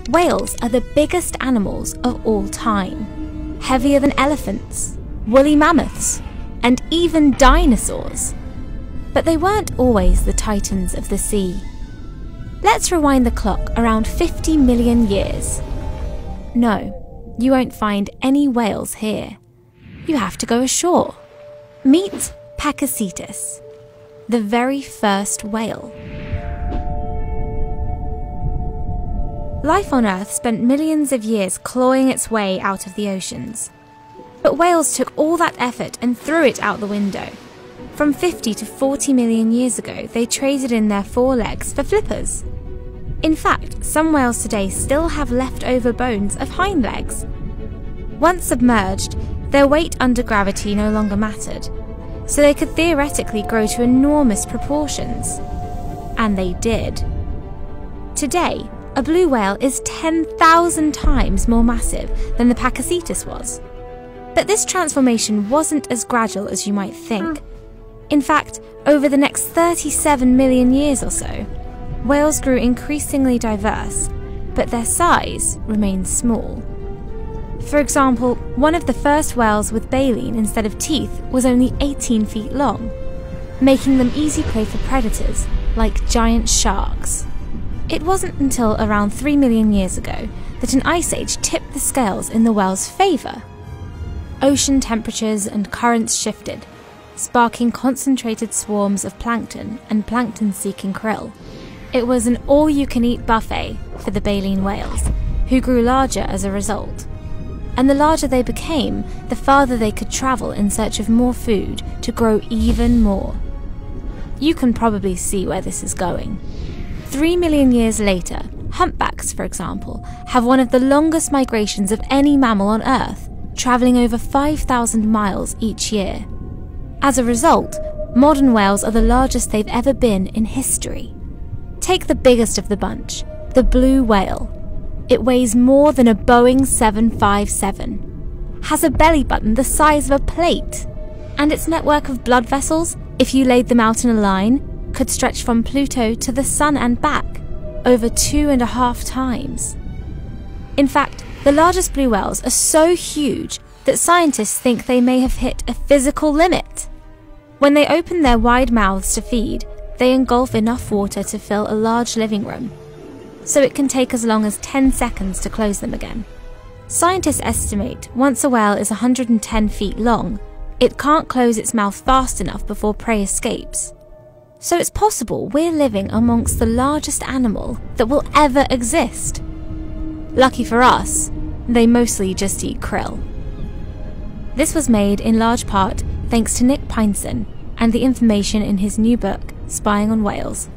Whales are the biggest animals of all time, heavier than elephants, woolly mammoths, and even dinosaurs. But they weren't always the titans of the sea. Let's rewind the clock around 50 million years. No, you won't find any whales here. You have to go ashore. Meet Pakicetus, the very first whale. Life on Earth spent millions of years clawing its way out of the oceans. But whales took all that effort and threw it out the window. From 50 to 40 million years ago, they traded in their forelegs for flippers. In fact, some whales today still have leftover bones of hind legs. Once submerged, their weight under gravity no longer mattered, so they could theoretically grow to enormous proportions. And they did. Today, a blue whale is 10,000 times more massive than the Pakicetus was. But this transformation wasn't as gradual as you might think. In fact, over the next 37 million years or so, whales grew increasingly diverse, but their size remained small. For example, one of the first whales with baleen instead of teeth was only 18 feet long, making them easy prey for predators like giant sharks. It wasn't until around 3 million years ago that an ice age tipped the scales in the whale's favour. Ocean temperatures and currents shifted, sparking concentrated swarms of plankton and plankton-seeking krill. It was an all-you-can-eat buffet for the baleen whales, who grew larger as a result. And the larger they became, the farther they could travel in search of more food to grow even more. You can probably see where this is going. 3 million years later, humpbacks, for example, have one of the longest migrations of any mammal on Earth, travelling over 5,000 miles each year. As a result, modern whales are the largest they've ever been in history. Take the biggest of the bunch, the blue whale. It weighs more than a Boeing 757, has a belly button the size of a plate, and its network of blood vessels, if you laid them out in a line, could stretch from Pluto to the Sun and back, over 2.5 times. In fact, the largest blue whales are so huge that scientists think they may have hit a physical limit. When they open their wide mouths to feed, they engulf enough water to fill a large living room, so it can take as long as 10 seconds to close them again. Scientists estimate once a whale is 110 feet long, it can't close its mouth fast enough before prey escapes. So it's possible we're living amongst the largest animal that will ever exist. Lucky for us, they mostly just eat krill. This was made in large part thanks to Nick Pineson and the information in his new book, Spying on Whales.